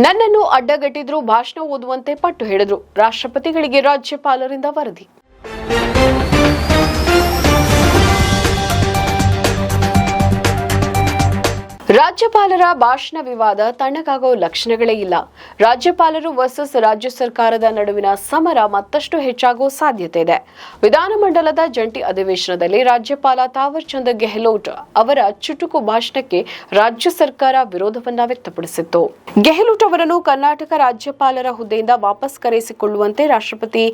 ನನ್ನನ್ನು ಅಡ್ಡಗಟ್ಟಿದ್ರು, ಭಾಷಣ ಓದುವಂತೆ ಪಟ್ಟು ಹಿಡಿದ್ರು. ರಾಷ್ಟ್ರಪತಿಗಳಿಗೆ ರಾಜ್ಯಪಾಲರಿಂದ ವರದಿ. ರಾಜ್ಯಪಾಲರ ಭಾಷಣ ವಿವಾದ ತಣ್ಣಗಾಗೋ ಲಕ್ಷಣಗಳೇ ಇಲ್ಲ. ರಾಜ್ಯಪಾಲರು ವರ್ಸಸ್ ರಾಜ್ಯ ಸರ್ಕಾರದ ನಡುವಿನ ಸಮರ ಮತ್ತಷ್ಟು ಹೆಚ್ಚಾಗುವ ಸಾಧ್ಯತೆ ಇದೆ. ವಿಧಾನಮಂಡಲದ ಜಂಟಿ ಅಧಿವೇಶನದಲ್ಲಿ ರಾಜ್ಯಪಾಲ ತಾವರ್ ಚಂದ್ ಗೆಹ್ಲೋಟ್ ಅವರ ಚುಟುಕು ಭಾಷಣಕ್ಕೆ ರಾಜ್ಯ ಸರ್ಕಾರ ವಿರೋಧವನ್ನ ವ್ಯಕ್ತಪಡಿಸಿತ್ತು. ಗೆಹ್ಲೋಟ್ ಅವರನ್ನು ಕರ್ನಾಟಕ ರಾಜ್ಯಪಾಲರ ಹುದ್ದೆಯಿಂದ ವಾಪಸ್ ಕರೆಸಿಕೊಳ್ಳುವಂತೆ ರಾಷ್ಟ್ರಪತಿ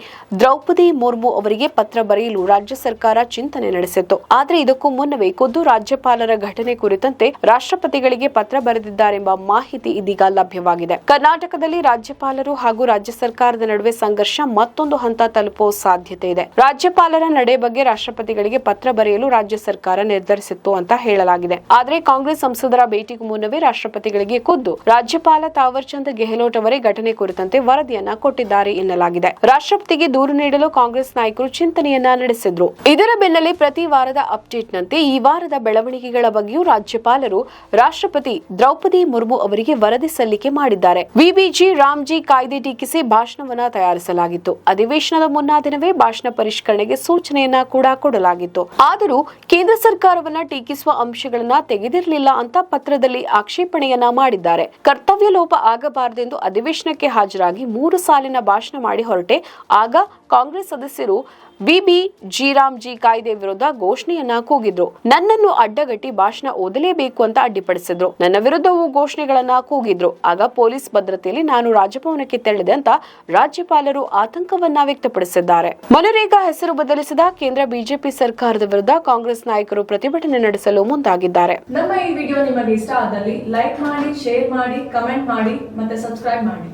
ದ್ರೌಪದಿ ಮುರ್ಮು ಅವರಿಗೆ ಪತ್ರ ಬರೆಯಲು ರಾಜ್ಯ ಸರ್ಕಾರ ಚಿಂತನೆ ನಡೆಸಿತ್ತು. ಆದರೆ ಇದಕ್ಕೂ ಮುನ್ನವೇ ಖುದ್ದು ರಾಜ್ಯಪಾಲರ ಘಟನೆ ಕುರಿತಂತೆ ರಾಷ್ಟ್ರಪತಿಗಳಿಗೆ ಪತ್ರ ಬರೆದಿದ್ದಾರೆಂಬ ಮಾಹಿತಿ ಇದೀಗ ಲಭ್ಯವಾಗಿದೆ. ಕರ್ನಾಟಕದಲ್ಲಿ ರಾಜ್ಯಪಾಲರು ಹಾಗೂ ರಾಜ್ಯ ಸರ್ಕಾರದ ನಡುವೆ ಸಂಘರ್ಷ ಮತ್ತೊಂದು ಹಂತ ತಲುಪುವ ಸಾಧ್ಯತೆ ಇದೆ. ರಾಜ್ಯಪಾಲರ ನಡೆ ಬಗ್ಗೆ ರಾಷ್ಟ್ರಪತಿಗಳಿಗೆ ಪತ್ರ ಬರೆಯಲು ರಾಜ್ಯ ಸರ್ಕಾರ ನಿರ್ಧರಿಸಿತ್ತು ಅಂತ ಹೇಳಲಾಗಿದೆ. ಆದರೆ ಕಾಂಗ್ರೆಸ್ ಸಂಸದರ ಭೇಟಿಗೂ ಮುನ್ನವೇ ರಾಷ್ಟ್ರಪತಿಗಳಿಗೆ ಖುದ್ದು ರಾಜ್ಯಪಾಲ ತಾವರ್ ಚಂದ್ ಗೆಹ್ಲೋಟ್ ಅವರೇ ಘಟನೆ ಕುರಿತಂತೆ ವರದಿಯನ್ನ ಕೊಟ್ಟಿದ್ದಾರೆ ಎನ್ನಲಾಗಿದೆ. ರಾಷ್ಟ್ರಪತಿಗೆ ದೂರು ನೀಡಲು ಕಾಂಗ್ರೆಸ್ ನಾಯಕರು ಚಿಂತನೆಯನ್ನ ನಡೆಸಿದ್ರು. ಇದರ ಬೆನ್ನಲ್ಲೇ ಪ್ರತಿ ವಾರದ ಅಪ್ಡೇಟ್ನಂತೆ ಈ ವಾರದ ಬೆಳವಣಿಗೆಗಳ ಬಗ್ಗೆಯೂ ರಾಜ್ಯಪಾಲರು ರಾಷ್ಟ್ರಪತಿ ದ್ರೌಪದಿ ಮುರ್ಮು ಅವರಿಗೆ ವರದಿ ಸಲ್ಲಿಕೆ ಮಾಡಿದ್ದಾರೆ. ವಿಬಿಜಿ ರಾಮ್ಜಿ ಕಾಯ್ದೆ ಟೀಕಿಸಿ ಭಾಷಣವನ್ನ ತಯಾರಿಸಲಾಗಿತ್ತು. ಅಧಿವೇಶನದ ಮುನ್ನಾ ದಿನವೇ ಭಾಷಣ ಪರಿಷ್ಕರಣೆಗೆ ಸೂಚನೆಯನ್ನ ಕೂಡ ಕೊಡಲಾಗಿತ್ತು. ಆದರೂ ಕೇಂದ್ರ ಸರ್ಕಾರವನ್ನ ಟೀಕಿಸುವ ಅಂಶಗಳನ್ನ ತೆಗೆದಿರಲಿಲ್ಲ ಅಂತ ಪತ್ರದಲ್ಲಿ ಆಕ್ಷೇಪಣೆಯನ್ನ ಮಾಡಿದ್ದಾರೆ. ಕರ್ತವ್ಯ ಲೋಪ ಆಗಬಾರದೆಂದು ಅಧಿವೇಶನಕ್ಕೆ ಹಾಜರಾಗಿ 3 ಸಾಲಿನ ಭಾಷಣ ಮಾಡಿ ಹೊರಟೆ. ಆಗ ಕಾಂಗ್ರೆಸ್ ಸದಸ್ಯರು ವಿಬಿಜಿ ಕಾಯ್ದೆ ವಿರುದ್ಧ ಘೋಷಣೆಯನ್ನ ಕೂಗಿದ್ರು. ನನ್ನನ್ನು ಅಡ್ಡಗಟ್ಟಿ ಭಾಷಣ ಓದಲೇಬೇಕು ಅಂತ ಅಡ್ಡಿಪಡಿಸಿದ್ರು. ನನ್ನ ವಿರುದ್ಧವೂ ಘೋಷಣೆಗಳನ್ನ ಕೂಗಿದ್ರು. ಆಗ ಪೊಲೀಸ್ ಭದ್ರತೆಯಲ್ಲಿ ನಾನು ರಾಜಭವನಕ್ಕೆ ತೆರಳಿದೆ ಅಂತ ರಾಜ್ಯಪಾಲರು ಆತಂಕವನ್ನ ವ್ಯಕ್ತಪಡಿಸಿದ್ದಾರೆ. ಮನರೇಗಾ ಹೆಸರು ಬದಲಿಸಿದ ಕೇಂದ್ರ ಬಿಜೆಪಿ ಸರ್ಕಾರದ ವಿರುದ್ಧ ಕಾಂಗ್ರೆಸ್ ನಾಯಕರು ಪ್ರತಿಭಟನೆ ನಡೆಸಲು ಮುಂದಾಗಿದ್ದಾರೆ. ನಮ್ಮ ಈ ವಿಡಿಯೋ ನಿಮಗೆ ಇಷ್ಟ ಆದಲ್ಲಿ ಲೈಕ್ ಮಾಡಿ, ಶೇರ್ ಮಾಡಿ, ಕಮೆಂಟ್ ಮಾಡಿ ಮತ್ತೆ ಸಬ್ಸ್ಕ್ರೈಬ್ ಮಾಡಿ.